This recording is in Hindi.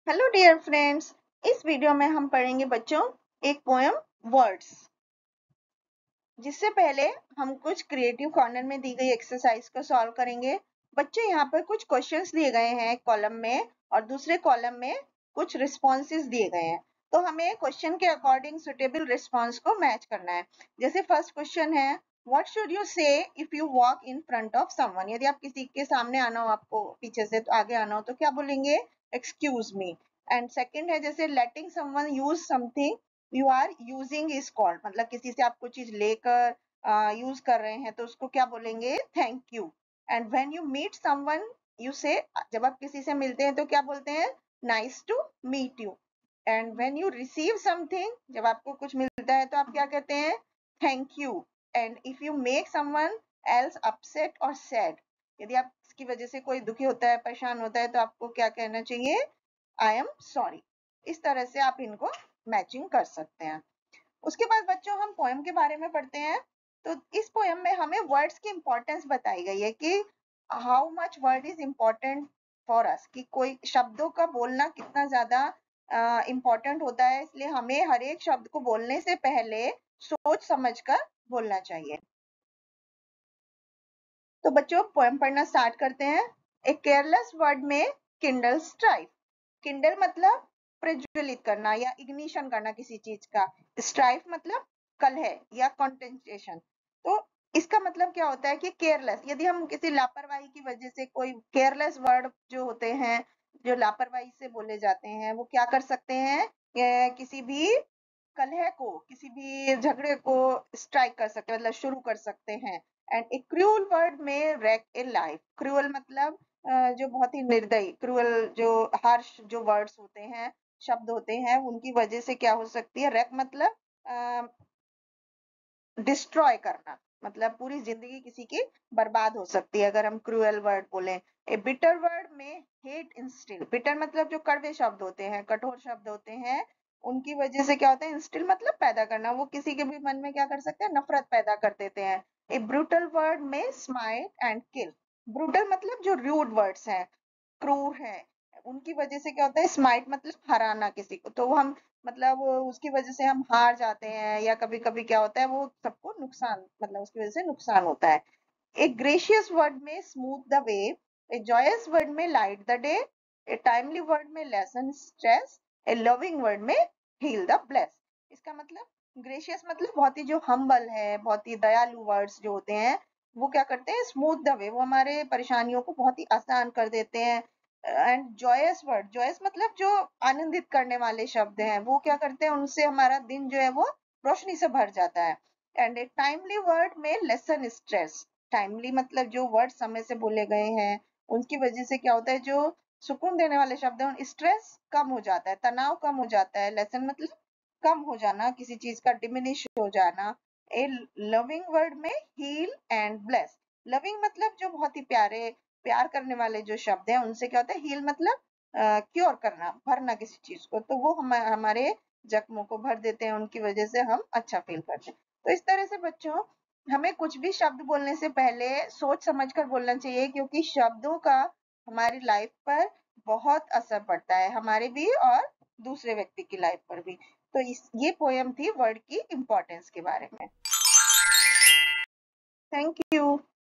हेलो डियर फ्रेंड्स, इस वीडियो में हम पढ़ेंगे बच्चों एक पोएम वर्ड्स। जिससे पहले हम कुछ क्रिएटिव कॉर्नर में दी गई एक्सरसाइज को सॉल्व करेंगे। बच्चों यहाँ पर कुछ क्वेश्चंस दिए गए हैं एक कॉलम में और दूसरे कॉलम में कुछ रिस्पॉन्सेज दिए गए हैं, तो हमें क्वेश्चन के अकॉर्डिंग सुटेबल रिस्पॉन्स को मैच करना है। जैसे फर्स्ट क्वेश्चन है, व्हाट शुड यू से if you walk in front of someone. यदि आप किसी के सामने आना हो, आपको पीछे से तो आगे आना हो, तो क्या बोलेंगे? Excuse me. एंड सेकंड है जैसे letting someone use something you are using is called, मतलब किसी से आप कुछ चीज लेकर यूज कर रहे हैं तो उसको क्या बोलेंगे? Thank you. And when you meet someone you say, जब आप किसी से मिलते हैं तो क्या बोलते हैं? Nice to meet you. And when you receive something, जब आपको कुछ मिलता है तो आप क्या कहते हैं? Thank you. And if you make someone else upset और सैड, यदि आप इसकी वजह से कोई दुखी होता है, परेशान होता है, तो आपको क्या कहना चाहिए? I am sorry. इस तरह से आप इनको मैचिंग कर सकते हैं। उसके बाद बच्चों हम पोएम के बारे में पढ़ते हैं। तो इस पोएम में हमें वर्ड्स की इंपॉर्टेंस बताई गई है कि how much word is important for us, कि कोई शब्दों का बोलना कितना ज्यादा इम्पोर्टेंट होता है। इसलिए हमें हर एक शब्द को बोलने से पहले सोच समझकर बोलना चाहिए। तो बच्चों पोएम पढ़ना स्टार्ट करते हैं। ए केयरलेस वर्ड में किंडल स्ट्राइफ। किंडल मतलब प्रज्वलित करना या इग्निशन करना किसी चीज का। स्ट्राइफ मतलब कलह या कॉन्टेंटेशन। तो इसका मतलब क्या होता है कि केयरलेस, यदि हम किसी लापरवाही की वजह से, कोई केयरलेस वर्ड जो होते हैं जो लापरवाही से बोले जाते हैं, वो क्या कर सकते हैं? किसी भी कलह को, किसी भी झगड़े को स्ट्राइक कर सकते हैं, मतलब शुरू कर सकते हैं। एंड ए क्रूअल वर्ड में wreck ए लाइफ। क्रूअल मतलब जो बहुत ही निर्दयी, क्रूअल जो हार्श जो वर्ड्स होते हैं, शब्द होते हैं, उनकी वजह से क्या हो सकती है? wreck मतलब डिस्ट्रॉय करना, मतलब पूरी जिंदगी किसी की बर्बाद हो सकती है अगर हम क्रूअल वर्ड बोले। ए बिटर वर्ड में हेट इंस्टिल। बिटर मतलब जो कड़वे शब्द होते हैं, कठोर शब्द होते हैं, उनकी वजह से क्या होता है? इंस्टिल मतलब पैदा करना, वो किसी के भी मन में क्या कर सकते हैं? नफरत पैदा कर देते हैं। ए ब्रूटल वर्ड में स्माइट एंड किल। ब्रूटल मतलब जो रूड वर्ड्स हैं, क्रूर है, उनकी वजह से क्या होता है? स्माइट मतलब हराना किसी को, तो हम मतलब उसकी वजह से हम हार जाते हैं, या कभी कभी क्या होता है वो सबको नुकसान, मतलब उसकी वजह से नुकसान होता है। एक ग्रेशियस वर्ड में smooth the way. A joyous word में light the day. A timely word में lessen stress. A loving word में हील द ब्लेस। इसका मतलब ग्रेशियस मतलब बहुत ही जो हम्बल है, बहुत ही दयालु वर्ड्स जो होते हैं, वो क्या करते हैं? स्मूथ द वे, वो हमारे परेशानियों को बहुत ही आसान कर देते हैं। एंड जॉयस वर्ड, जॉयस मतलब जो आनंदित करने वाले शब्द हैं, वो क्या करते हैं? उनसे हमारा दिन जो है वो रोशनी से भर जाता है। एंड ए टाइमली वर्ड में लेसन स्ट्रेस। टाइमली मतलब जो वर्ड समय से बोले गए हैं, उनकी वजह से क्या होता है? जो सुकून देने वाले शब्द हैं, स्ट्रेस कम हो जाता है, तनाव कम हो जाता है। लेसन मतलब कम हो जाना, किसी चीज का डिमिनिश हो जाना। ए लविंग वर्ड में हील एंड ब्लेस। लविंग मतलब जो बहुत ही प्यारे, प्यार करने वाले जो शब्द हैं, उनसे क्या होता है? हील मतलब क्योर करना, भरना किसी चीज को, तो वो हमारे जख्मों को भर देते हैं, उनकी वजह से हम अच्छा फील करते हैं। तो इस तरह से बच्चों हमें कुछ भी शब्द बोलने से पहले सोच समझकर बोलना चाहिए, क्योंकि शब्दों का हमारी लाइफ पर बहुत असर पड़ता है, हमारे भी और दूसरे व्यक्ति की लाइफ पर भी। तो ये पोयम थी वर्ड की इंपॉर्टेंस के बारे में। Thank you.